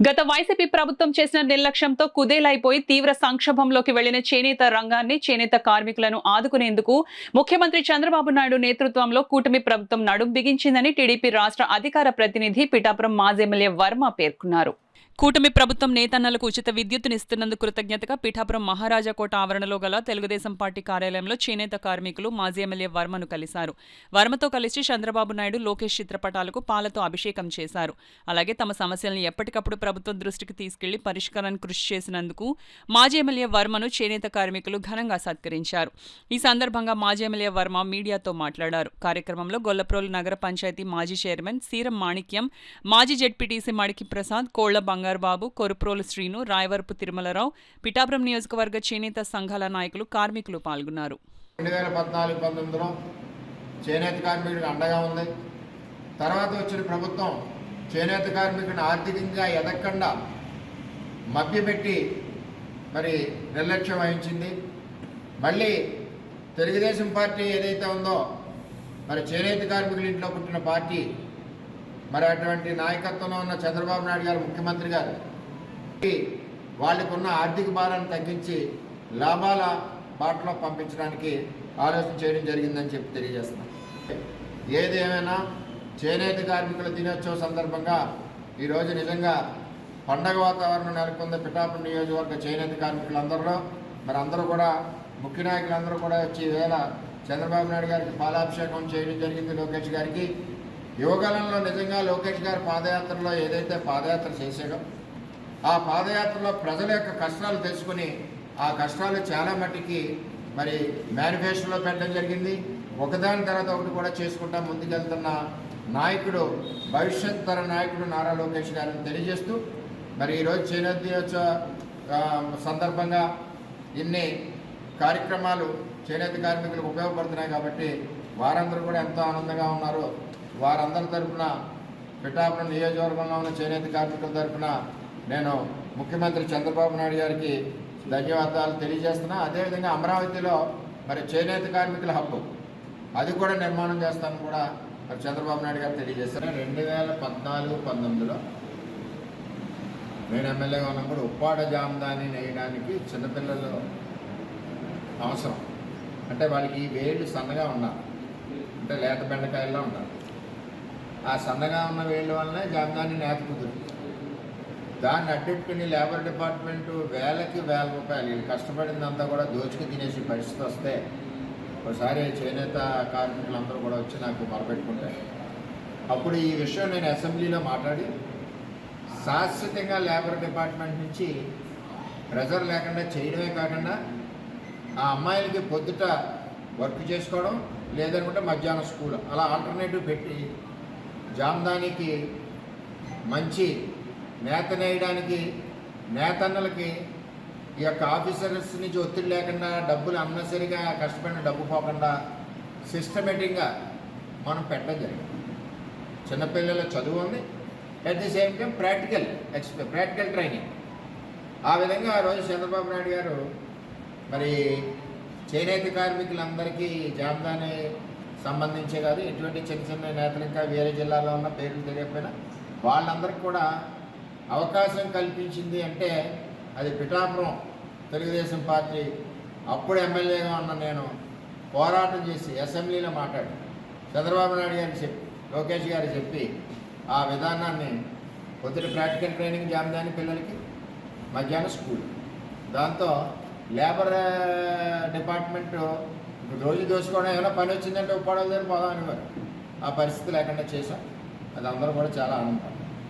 గత వైసీపీ ప్రభుత్వం చేసిన నిర్లక్ష్యంతో కుదేలైపోయి తీవ్ర సంక్షోభంలోకి వెళ్లిన చేనేత రంగాన్ని, చేనేత కార్మికులను ఆదుకునేందుకు ముఖ్యమంత్రి చంద్రబాబు నాయుడు నేతృత్వంలో కూటమి ప్రభుత్వం నడుం బిగించిందని టీడీపీ రాష్ట్ర అధికార ప్రతినిధి పిఠాపురం మాజీ ఎమ్మెల్యే వర్మ పేర్కొన్నారు. కూటమి ప్రభుత్వం నేతన్నలకు ఉచిత విద్యుత్తునిస్తున్నందుకు కృతజ్ఞతగా పిఠాపురం మహారాజాకోట ఆవరణలో గల తెలుగుదేశం పార్టీ కార్యాలయంలో చేనేత కార్మికులు మాజీ ఎమ్మెల్యే వర్మను కలిశారు. వర్మతో కలిసి చంద్రబాబు నాయుడు, లోకేష్ చిత్రపటాలకు పాలతో అభిషేకం చేశారు. అలాగే తమ సమస్యలను ఎప్పటికప్పుడు ప్రభుత్వం దృష్టికి తీసుకెళ్లి పరిష్కారానికి కృషి చేసినందుకు మాజీ ఎమ్మెల్యే వర్మను చేనేత కార్మికులు ఘనంగా సత్కరించారు. ఈ సందర్భంగా మాజీ ఎమ్మెల్యే వర్మ మీడియాతో మాట్లాడారు. కార్యక్రమంలో గొల్లప్రోలు నగర పంచాయతీ మాజీ చైర్మన్ సీరం మాణిక్యం, మాజీ జెడ్పీటీసీ మడికి ప్రసాద్, కోళ్ల బంగారుబాబు, కొరుప్రోలు శ్రీను, రాయవరపు తిరుమలరావు, పిఠాపురం నియోజకవర్గ చేనేత సంఘాల నాయకులు, కార్మికులు పాల్గొన్నారు. 2014-19లో చేనేత కార్మికుడికి అండగా ఉంది. తర్వాత వచ్చిన ప్రభుత్వం చేనేత కార్మికుడిని ఆర్థికంగా ఎదగకుండా మభ్యపెట్టి మరి నిర్లక్ష్యం వహించింది. మళ్ళీ తెలుగుదేశం పార్టీ ఏదైతే ఉందో మరి చేనేత కార్మికుల ఇంట్లో పుట్టిన పార్టీ, మరి అటువంటి నాయకత్వంలో ఉన్న చంద్రబాబు నాయుడు గారు ముఖ్యమంత్రి గారు వాళ్ళకున్న ఆర్థిక భారాన్ని తగ్గించి లాభాల బాటలో పంపించడానికి ఆలోచన చేయడం జరిగిందని చెప్పి తెలియజేస్తున్నాం. ఏదేమైనా చేనేత కార్మికుల దినోత్సవం సందర్భంగా ఈరోజు నిజంగా పండగ వాతావరణం నెలకొంది. పిఠాపురం నియోజకవర్గ చేనేత కార్మికులందరిలో మరి అందరూ కూడా ముఖ్య నాయకులందరూ కూడా వచ్చి ఈవేళ చంద్రబాబు నాయుడు గారికి పాలాభిషేకం చేయడం జరిగింది. లోకేష్ గారికి యువకాలంలో నిజంగా లోకేష్ గారి పాదయాత్రలో ఏదైతే పాదయాత్ర చేశాడో ఆ పాదయాత్రలో ప్రజల యొక్క కష్టాలు తెలుసుకుని ఆ కష్టాలు చాలా మట్టికి మరి మేనిఫెస్టోలో పెట్టడం జరిగింది. ఒకదాని తర్వాత ఒకటి కూడా చేసుకుంటా ముందుకెళ్తున్న నాయకుడు, భవిష్యత్ తర నాయకుడు నారా లోకేష్ గారిని తెలియజేస్తూ మరి ఈరోజు చేనేత దినోత్సవ సందర్భంగా ఇన్ని కార్యక్రమాలు చేనేత కార్మికులకు ఉపయోగపడుతున్నాయి కాబట్టి వారందరూ కూడా ఎంతో ఆనందంగా ఉన్నారు. వారందరి తరఫున పిఠాపురం నియోజకవర్గంలో ఉన్న చేనేత కార్మికుల తరఫున నేను ముఖ్యమంత్రి చంద్రబాబు నాయుడు గారికి ధన్యవాదాలు తెలియజేస్తున్నా. అదేవిధంగా అమరావతిలో మరి చేనేత కార్మికుల హబ్బు అది కూడా నిర్మాణం చేస్తానని కూడా మరి చంద్రబాబు నాయుడు గారు తెలియజేస్తారు. 2014-19లో నేను ఎమ్మెల్యేగా ఉన్నప్పుడు ఉప్పాడ జామదాని నేయడానికి చిన్నపిల్లలు అవసరం. అంటే వాళ్ళకి వేళ్ళు సన్నగా ఉండాలి, అంటే లేత బెండకాయల్లో ఉండాలి. ఆ సన్నగా ఉన్న వేళ్ళ వల్లనే జామదాని నేత కుదురు. దాన్ని అడ్డెట్టుకుని లేబర్ డిపార్ట్మెంటు వేలకి వేల రూపాయలు వీళ్ళు కష్టపడిందంతా కూడా దోచుకు తినేసి పరిస్థితి వస్తే ఒకసారి చేనేత కార్మికులందరూ కూడా వచ్చి నాకు మొరపెట్టుకుంటారు. అప్పుడు ఈ విషయం నేను అసెంబ్లీలో మాట్లాడి శాశ్వతంగా లేబర్ డిపార్ట్మెంట్ నుంచి ప్రెజర్ లేకుండా చేయడమే కాకుండా ఆ అమ్మాయిలకి పొద్దుట వర్క్ చేసుకోవడం, లేదనుకుంటే మధ్యాహ్నం స్కూల్, అలా ఆల్టర్నేటివ్ పెట్టి జామదానికి మంచి నేత నేయడానికి నేతన్నలకి ఈ యొక్క ఆఫీసర్స్ నుంచి ఒత్తిడి లేకుండా డబ్బులు అన్నసరిగా కష్టపడిన డబ్బు పోకుండా సిస్టమేటిక్గా మనం పెట్టడం జరిగింది. చిన్నపిల్లల చదువు ఉంది, at the same time practical training. ఆ విధంగా ఆ రోజు చంద్రబాబు నాయుడు గారు మరి చేనేత కార్మికులందరికీ జామదాని సంబంధించే కాదు, ఎటువంటి చిన్న చిన్న నేతలు ఇంకా వేరే జిల్లాలో ఉన్న పేర్లు తెలియకపోయినా వాళ్ళందరికీ కూడా అవకాశం కల్పించింది అంటే అది పిఠాపురం తెలుగుదేశం పార్టీ. అప్పుడు ఎమ్మెల్యేగా ఉన్న నేను పోరాటం చేసి అసెంబ్లీలో మాట్లాడి చంద్రబాబు నాయుడు గారికి చెప్పి, లోకేష్ గారికి చెప్పి ఆ విధానాన్ని పొద్దున ప్రాక్టికల్ ట్రైనింగ్ జామదాని పిల్లలకి, మధ్యాహ్నం స్కూల్. దాంతో లేబర్ డిపార్ట్మెంటు రోజు దోసుకోవడం, ఏమైనా పని వచ్చిందంటే ఉప్పాడల దగ్గర పోదాం అనేవారు. ఆ పరిస్థితి లేకుండా చేశాం. అది అందరూ కూడా చాలా ఆనందపడ్డారు.